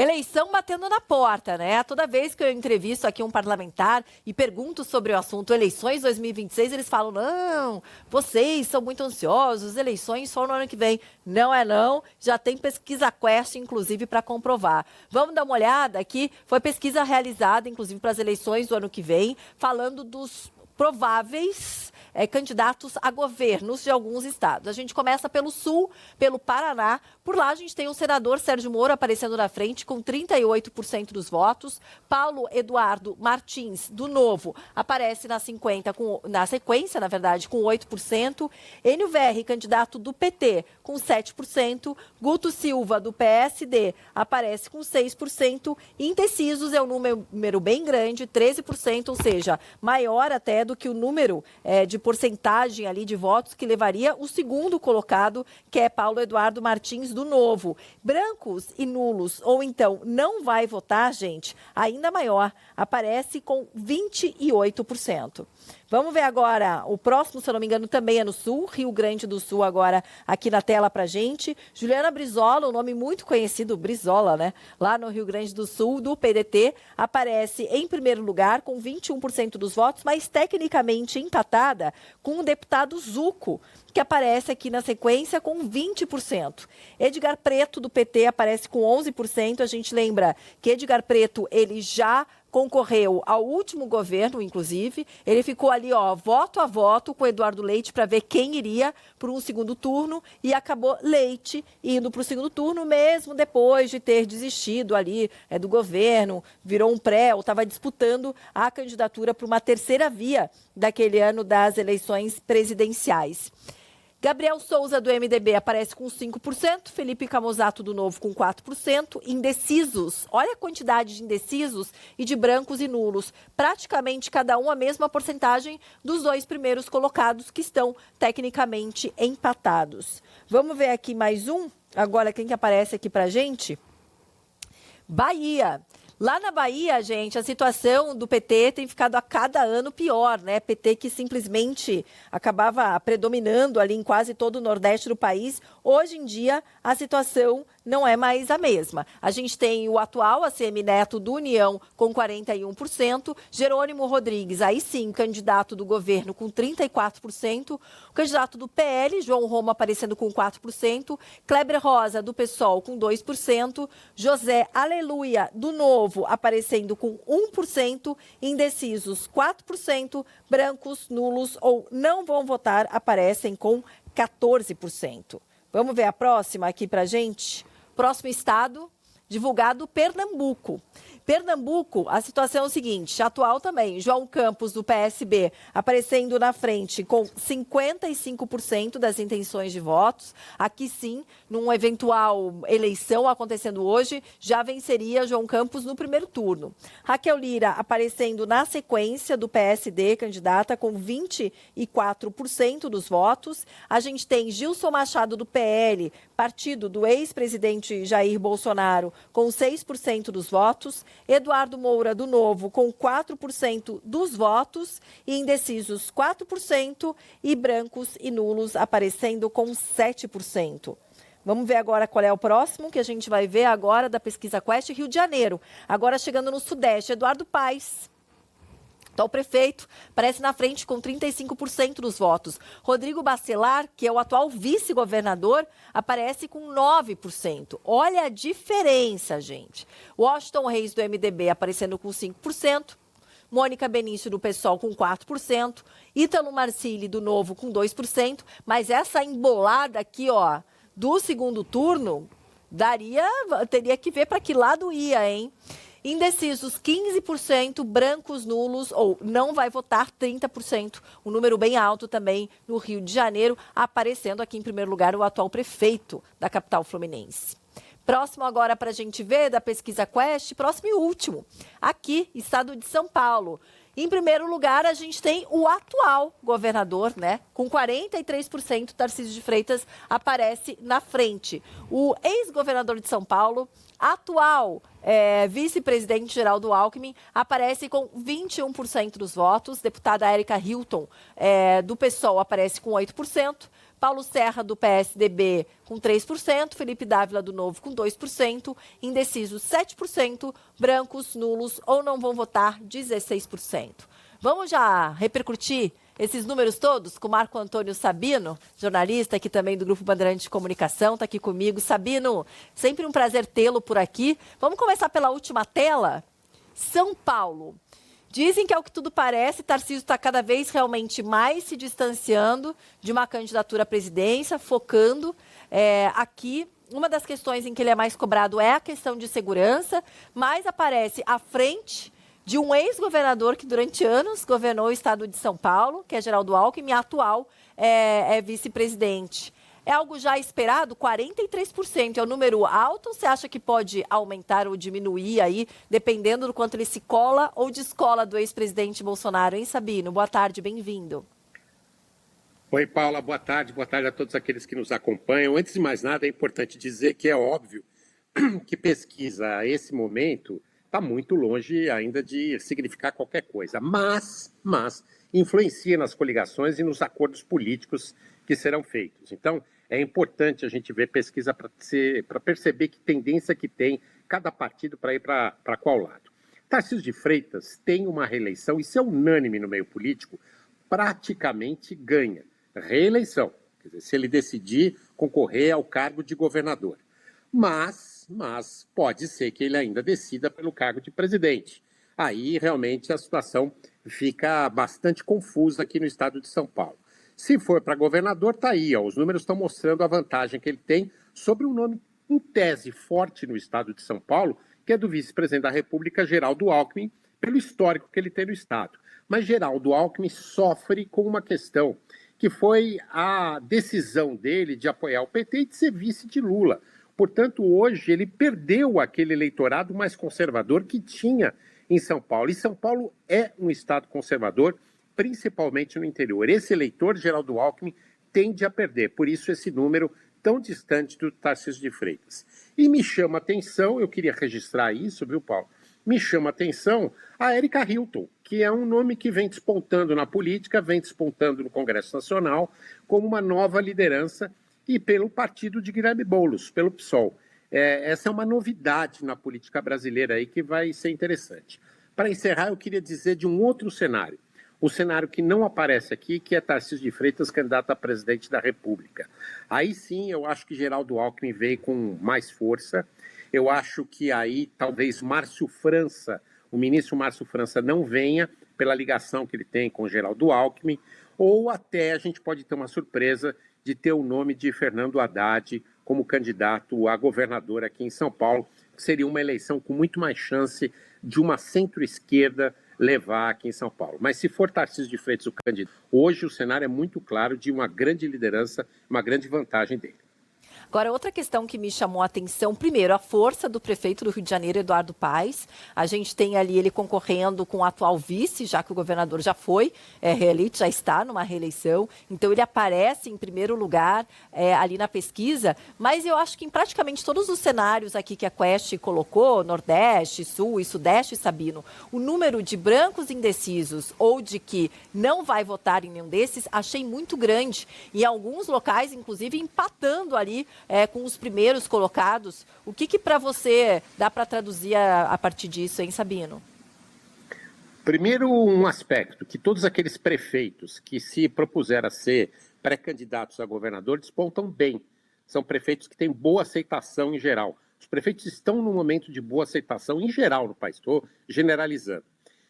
Eleição batendo na porta, né? Toda vez que eu entrevisto aqui um parlamentar e pergunto sobre o assunto eleições 2026, eles falam, não, vocês são muito ansiosos, eleições só no ano que vem. Não é não, já tem pesquisa Quest, inclusive, para comprovar. Vamos dar uma olhada aqui, foi pesquisa realizada, inclusive, para as eleições do ano que vem, falando dos prováveis candidatos a governos de alguns estados. A gente começa pelo Sul, pelo Paraná. Por lá a gente tem o senador Sérgio Moro aparecendo na frente com 38% dos votos. Paulo Eduardo Martins, do Novo, aparece na sequência, na verdade, com 8%. Enio Verri, candidato do PT, com 7%. Guto Silva, do PSD, aparece com 6%. Indecisos é um número bem grande, 13%, ou seja, maior até do que o número de porcentagem ali de votos que levaria o segundo colocado, que é Paulo Eduardo Martins, do Novo. Brancos e nulos, ou então não vai votar, gente, ainda maior, aparece com 28%. Vamos ver agora, o próximo, se eu não me engano, também é no Sul, Rio Grande do Sul agora aqui na tela pra gente. Juliana Brizola, um nome muito conhecido, Brizola, né? Lá no Rio Grande do Sul, do PDT, aparece em primeiro lugar com 21% dos votos, mas tecnicamente empatada com o deputado Zuco, que aparece aqui na sequência com 20%. Edgar Preto, do PT, aparece com 11%. A gente lembra que Edgar Preto, ele já concorreu ao último governo, inclusive. Ele ficou ali, voto a voto com Eduardo Leite para ver quem iria para um segundo turno e acabou Leite indo para o segundo turno, mesmo depois de ter desistido ali do governo, virou um pré, ou estava disputando a candidatura para uma terceira via daquele ano das eleições presidenciais. Gabriel Souza, do MDB, aparece com 5%, Felipe Camozato, do Novo, com 4%, indecisos, olha a quantidade de indecisos e de brancos e nulos, praticamente cada um a mesma porcentagem dos dois primeiros colocados, que estão tecnicamente empatados. Vamos ver aqui mais um, agora quem que aparece aqui pra gente? Bahia. Lá na Bahia, gente, a situação do PT tem ficado a cada ano pior, né? PT que simplesmente acabava predominando ali em quase todo o Nordeste do país. Hoje em dia, a situação não é mais a mesma. A gente tem o atual ACM Neto do União com 41%, Jerônimo Rodrigues, aí sim, candidato do governo com 34%, o candidato do PL, João Roma, aparecendo com 4%, Kleber Rosa, do PSOL, com 2%, José Aleluia, do Novo, aparecendo com 1%, indecisos 4%, brancos, nulos ou não vão votar aparecem com 14%. Vamos ver a próxima aqui pra gente? Próximo estado, divulgado, Pernambuco. Pernambuco, a situação é o seguinte, atual também, João Campos, do PSB, aparecendo na frente com 55% das intenções de votos. Aqui sim, numa eventual eleição acontecendo hoje, já venceria João Campos no primeiro turno. Raquel Lira aparecendo na sequência do PSD, candidata, com 24% dos votos. A gente tem Gilson Machado, do PL, partido do ex-presidente Jair Bolsonaro, com 6% dos votos. Eduardo Moura, do Novo, com 4% dos votos, e indecisos 4%, e brancos e nulos aparecendo com 7%. Vamos ver agora qual é o próximo, que a gente vai ver agora da pesquisa Quest, Rio de Janeiro. Agora chegando no Sudeste, Eduardo Paes. Então, o prefeito aparece na frente com 35% dos votos. Rodrigo Bacelar, que é o atual vice-governador, aparece com 9%. Olha a diferença, gente. Washington Reis, do MDB, aparecendo com 5%. Mônica Benício, do PSOL, com 4%. Ítalo Marcilli, do Novo, com 2%. Mas essa embolada aqui, do segundo turno, teria que ver para que lado ia, hein? Indecisos 15%, brancos, nulos ou não vai votar 30%. Um número bem alto também no Rio de Janeiro, aparecendo aqui em primeiro lugar o atual prefeito da capital fluminense. Próximo agora para a gente ver da pesquisa Quest, próximo e último. Aqui, estado de São Paulo. Em primeiro lugar, a gente tem o atual governador, né? Com 43%, Tarcísio de Freitas aparece na frente. O ex-governador de São Paulo, atual vice-presidente Geraldo Alckmin, aparece com 21% dos votos. Deputada Érica Hilton, do PSOL, aparece com 8%. Paulo Serra, do PSDB, com 3%, Felipe Dávila, do Novo, com 2%, indecisos 7%, brancos, nulos ou não vão votar 16%. Vamos já repercutir esses números todos com Marco Antônio Sabino, jornalista aqui também do Grupo Bandeirantes de Comunicação, está aqui comigo. Sabino, sempre um prazer tê-lo por aqui. Vamos começar pela última tela. São Paulo. Dizem que, ao que tudo parece, Tarcísio está cada vez realmente mais se distanciando de uma candidatura à presidência, focando aqui. Uma das questões em que ele é mais cobrado é a questão de segurança, mas aparece à frente de um ex-governador que durante anos governou o estado de São Paulo, que é Geraldo Alckmin, e atual é vice-presidente. É algo já esperado? 43% é o número alto, ou você acha que pode aumentar ou diminuir aí, dependendo do quanto ele se cola ou descola do ex-presidente Bolsonaro, hein, Sabino? Boa tarde, bem-vindo. Oi, Paula, boa tarde a todos aqueles que nos acompanham. Antes de mais nada, é importante dizer que é óbvio que pesquisa a esse momento está muito longe ainda de significar qualquer coisa, mas influencia nas coligações e nos acordos políticos que serão feitos. Então, é importante a gente ver pesquisa para perceber que tendência que tem cada partido para ir para qual lado. Tarcísio de Freitas tem uma reeleição, isso é unânime no meio político, praticamente ganha reeleição, quer dizer, se ele decidir concorrer ao cargo de governador. Mas pode ser que ele ainda decida pelo cargo de presidente. Aí, realmente, a situação fica bastante confusa aqui no estado de São Paulo. Se for para governador, está aí, ó, os números estão mostrando a vantagem que ele tem sobre um nome, em tese, forte no estado de São Paulo, que é do vice-presidente da República, Geraldo Alckmin, pelo histórico que ele tem no estado. Mas Geraldo Alckmin sofre com uma questão, que foi a decisão dele de apoiar o PT e de ser vice de Lula. Portanto, hoje ele perdeu aquele eleitorado mais conservador que tinha em São Paulo. E São Paulo é um estado conservador, principalmente no interior. Esse eleitor, Geraldo Alckmin, tende a perder. Por isso, esse número tão distante do Tarcísio de Freitas. E me chama a atenção, eu queria registrar isso, viu, Paulo? Me chama a atenção a Érica Hilton, que é um nome que vem despontando na política, vem despontando no Congresso Nacional, como uma nova liderança, e pelo partido de Guilherme Boulos, pelo PSOL. Essa é uma novidade na política brasileira aí que vai ser interessante. Para encerrar, eu queria dizer de um outro cenário. O cenário que não aparece aqui, que é Tarcísio de Freitas, candidato a presidente da República. Aí sim, eu acho que Geraldo Alckmin veio com mais força. Eu acho que aí talvez Márcio França, o ministro Márcio França, não venha pela ligação que ele tem com Geraldo Alckmin, ou até a gente pode ter uma surpresa de ter o nome de Fernando Haddad como candidato a governador aqui em São Paulo, que seria uma eleição com muito mais chance de uma centro-esquerda levar aqui em São Paulo. Mas se for Tarcísio de Freitas o candidato, hoje o cenário é muito claro de uma grande liderança, uma grande vantagem dele. Agora, outra questão que me chamou a atenção, primeiro, a força do prefeito do Rio de Janeiro, Eduardo Paes. A gente tem ali ele concorrendo com o atual vice, já que o governador já foi reeleito, já está numa reeleição. Então, ele aparece em primeiro lugar ali na pesquisa. Mas eu acho que em praticamente todos os cenários aqui que a Quest colocou, Nordeste, Sul e Sudeste, Sabino, o número de brancos indecisos ou de que não vai votar em nenhum desses, achei muito grande. Em alguns locais, inclusive, empatando ali com os primeiros colocados. O que para você dá para traduzir a partir disso, hein, Sabino? Primeiro, um aspecto, que todos aqueles prefeitos que se propuseram a ser pré-candidatos a governador despontam bem. São prefeitos que têm boa aceitação em geral. Os prefeitos estão num momento de boa aceitação em geral no país, estou generalizando.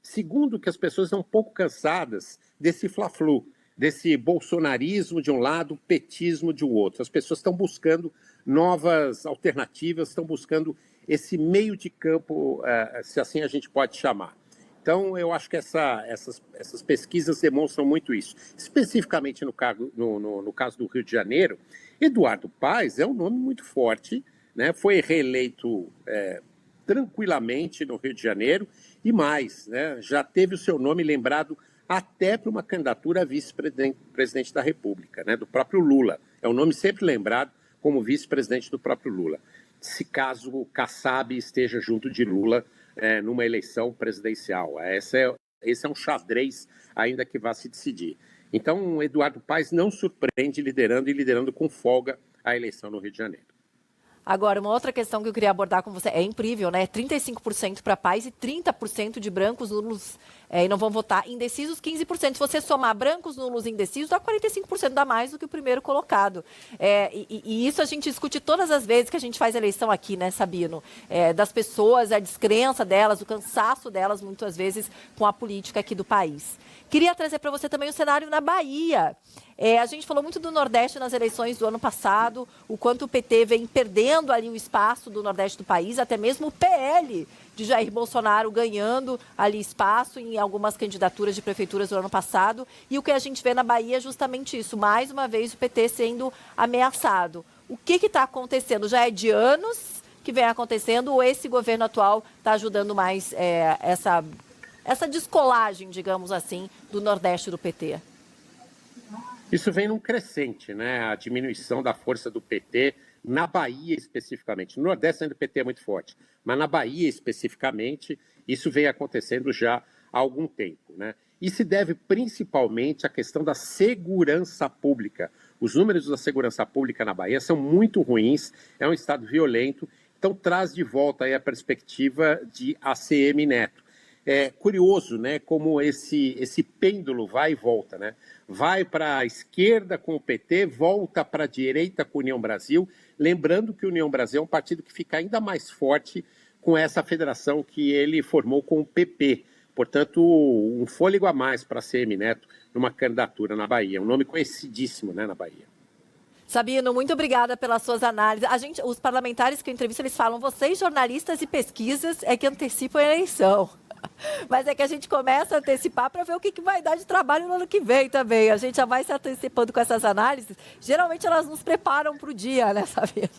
Segundo, que as pessoas estão um pouco cansadas desse fla-flu, desse bolsonarismo de um lado, petismo de outro. As pessoas estão buscando novas alternativas, estão buscando esse meio de campo, se assim a gente pode chamar. Então, eu acho que essas pesquisas demonstram muito isso. Especificamente no caso do Rio de Janeiro, Eduardo Paes é um nome muito forte, né? Foi reeleito tranquilamente no Rio de Janeiro e mais, né? Já teve o seu nome lembrado até para uma candidatura a vice-presidente da República, né, do próprio Lula. É um nome sempre lembrado como vice-presidente do próprio Lula. Se caso o Kassab esteja junto de Lula numa eleição presidencial. Esse é um xadrez ainda que vai se decidir. Então, Eduardo Paes não surpreende liderando com folga a eleição no Rio de Janeiro. Agora, uma outra questão que eu queria abordar com você, é incrível, né? 35% para Paes e 30% de brancos, nulos e não vão votar, indecisos 15%. Se você somar brancos, nulos e indecisos, dá 45% a mais do que o primeiro colocado. E isso a gente discute todas as vezes que a gente faz eleição aqui, né, Sabino? Das pessoas, a descrença delas, o cansaço delas, muitas vezes, com a política aqui do país. Queria trazer para você também o cenário na Bahia. A gente falou muito do Nordeste nas eleições do ano passado, o quanto o PT vem perdendo ali o espaço do Nordeste do país, até mesmo o PL de Jair Bolsonaro ganhando ali espaço em algumas candidaturas de prefeituras do ano passado. E o que a gente vê na Bahia é justamente isso, mais uma vez o PT sendo ameaçado. O que está acontecendo? Já é de anos que vem acontecendo ou esse governo atual está ajudando mais essa descolagem, digamos assim, do Nordeste do PT? Isso vem num crescente, né? A diminuição da força do PT na Bahia especificamente. No Nordeste ainda o PT é muito forte, mas na Bahia especificamente isso vem acontecendo já há algum tempo, né? E se deve principalmente à questão da segurança pública. Os números da segurança pública na Bahia são muito ruins, é um estado violento, então traz de volta aí a perspectiva de ACM Neto. É curioso, né, como esse pêndulo vai e volta, né? Vai para a esquerda com o PT, volta para a direita com a União Brasil, lembrando que a União Brasil é um partido que fica ainda mais forte com essa federação que ele formou com o PP. Portanto, um fôlego a mais para a ACM Neto numa candidatura na Bahia. Um nome conhecidíssimo, né, na Bahia. Sabino, muito obrigada pelas suas análises. Os parlamentares que eu entrevisto, eles falam, vocês jornalistas e pesquisas é que antecipam a eleição. Mas é que a gente começa a antecipar para ver o que vai dar de trabalho no ano que vem também. A gente já vai se antecipando com essas análises. Geralmente elas nos preparam para o dia, né, Sabino?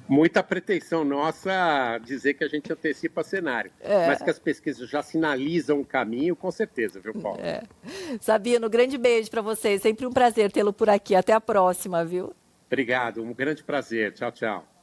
Muita pretensão nossa dizer que a gente antecipa cenário. Mas que as pesquisas já sinalizam o caminho, com certeza, viu, Paulo? Sabino, grande beijo para você. Sempre um prazer tê-lo por aqui. Até a próxima, viu? Obrigado, um grande prazer. Tchau, tchau.